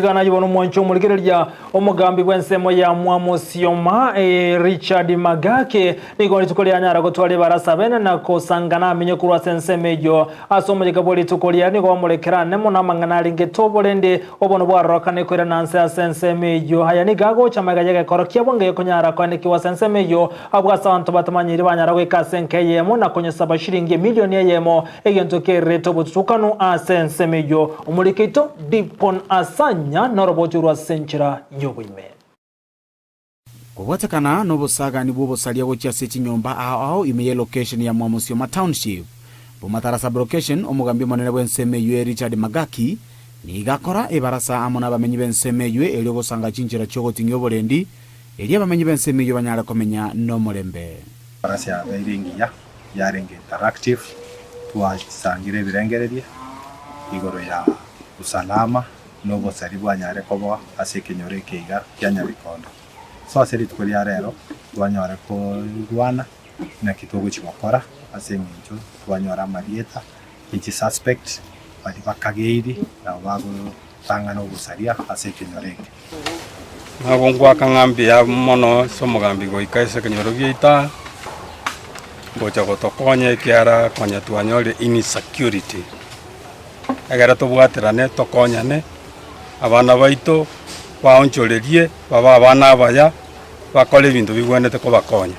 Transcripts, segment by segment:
Gana jibono mwancho mulikirelia omugambi bwensemo ya Mwamusioma Richard Magake niko litukolia nyara gotwale barasa bene na kosangana amenye kurwa sensemejo asomo jikaboli tukolia niko mulekera nemo na mangana ngetobolende obono bwarokane kwera nanse sensemejo haya ni gago chamagaje korokia bonge konyara kwane kiwa sensemejo abwasa abantu batamanyiri banyara kwekasenke yemo na konye sabashiringi milioni yemo egentoke reto butukanu sensemejo umulikito Dipon Asanya noroboti rwa senchira nyoboime Kuwatakana nobosaga ni bobosalia gocha sechi nyomba ao imeye location ya Mwamusioma Township bumatara sub location omugambi monene bwensemeyo Richard Magaki ni gakora ebarasa amona bamenyi bensemeyo elyo gosanga chinchira chogotinyo bolendi eli bamenyi bensemeyo banyara komenya no mulembe barasa ya bairingiya yarenge interactive twasangire birengererie igoro ya usalama nobo sari bwanyare kobo asekenyore keiga kyanyabikondo so aseri tukolia rero twanyore ko rwana na kitogo chimokora aseminjo twanyora marieta ichi suspect bali bakageiri na bago tangana obusaria asekenyoreke nagongwa kangambi ya mono somugambi go ikaise kenyoro biita bocha gotokonya kiara konya twanyore insecurity agara tobwaterane tokonyane abana baito baonchorerie baba abana baya bakole bintu bigwenete ko bakonya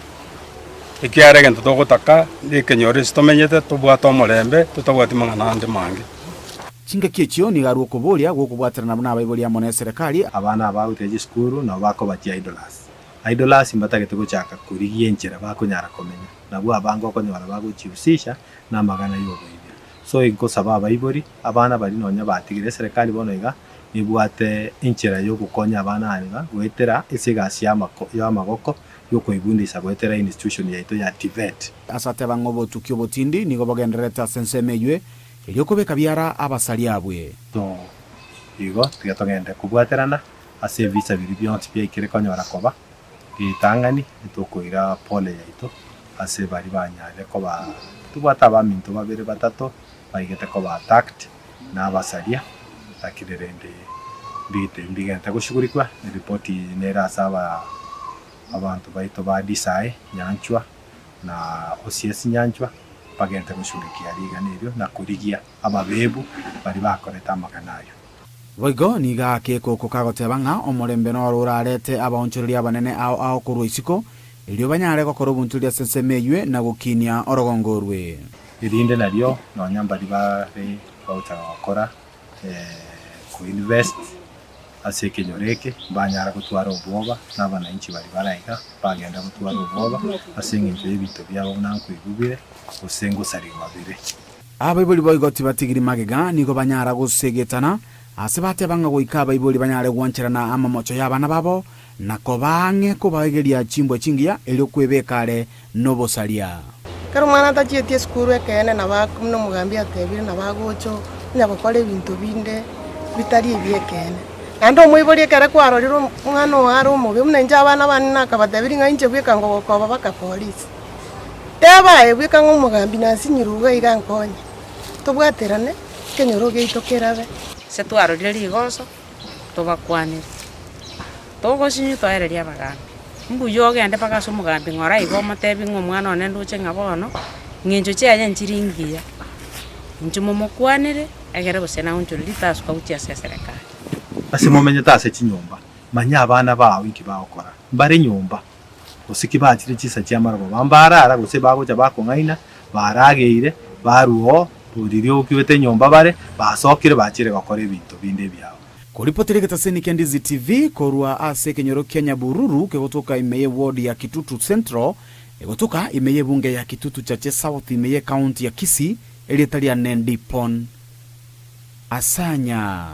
ikiare gento togotaka ndikenyore stomenyete tobwata omulembe tutobwati mangana ande mange chinga kiechio ni garuo kubolia gukubwaterana buna abaiboli mone serikali abana abauteje skuru na bako bati idolers mbatagete guchaka kurigie enchera bakunyara komenya nabwo abango konyora baguchibusisha na magana yoboibira so inkosaba abaibori abana bari nonya batigire serikali bonoiga nibwate inchera yo gukonya abana aniga gwetera isigasi y'amagoko yo koibundisa gwetera institution yaito ya TVET asate bangobo tukyo botindi nigo bagendereta sensemeyo elyo kobeka byara abasali abwe to igo tuyatogende kubwaterana ase visa biri byonse bya ikire konyora koba itangani itokoira pole yaito ase bari banyale koba tubwata baminto babere batato baigete koba attacked na abasalia takirerende mbigenta gushugurikwa report nera saba abantu baito ba disai nyanchwa na OCS nyanchwa bagenta gushugurikia liga neryo na kurigia ababebu bari bakoreta makanayo Boigo ni gake koko kagotebanga omulembe no rurarete abaonchoreria banene ao kurwa isiko elyo banyare gokora obunturia sensemeyo na gukinia orogongorwe irinde naryo no nyambari bare bautara gukora ku invest asekenyoreke banyara gutwara ubwoba n'abana inchi bari baraiga bagenda gutwara ubwoba asenginje ibito byabo nankwigubire usengo sari mabire abaiboli boigoti batigiri magega nigo banyara gusegetana ase batebanga goika abaiboli banyare gwancherana amamocho y'abana babo nako bange kubageria chimbo chingia elyo kwebekare nobosalia karumana tachietie skuru ekene na bakumno mugambi atebire na bagocho nyabakole bintu binde bitari ebyekene ando muibori ekere kwaroriro mwana waro mubi munenja abana banina akabatebiri nga inche bweka ngo gokoba baka police teba ebweka ngo mugambi nasinyiruga igankonye tobwaterane kenyoroge itokerabe se twarorire ligoso tobakwanire togosinyu twaereria bagambi mbuyo ogende pakaso mugambi ngora igo matebi ngo mwana one nduche ngabono nginjo cyaje nchiringiya nchumo mukwanire egere busena unchuriri tasuka utia serikali ase momenye tase chinyomba manya abana bawo inki bakora mbare nyomba usiki batire chisa cyamara bambara ara guse bagoja bakongaina barageire baruho buririo ukiwete nyomba bare basokire bakire bakore ibintu binde byabo kuripotire ketaseni Kendizi TV korwa ase kenyoro Kenya bururu kegotoka imeye ward ya Kitutu Central egotoka imeye bunge ya Kitutu Chache South imeye county ya Kisii elitalia Dipon Asanya.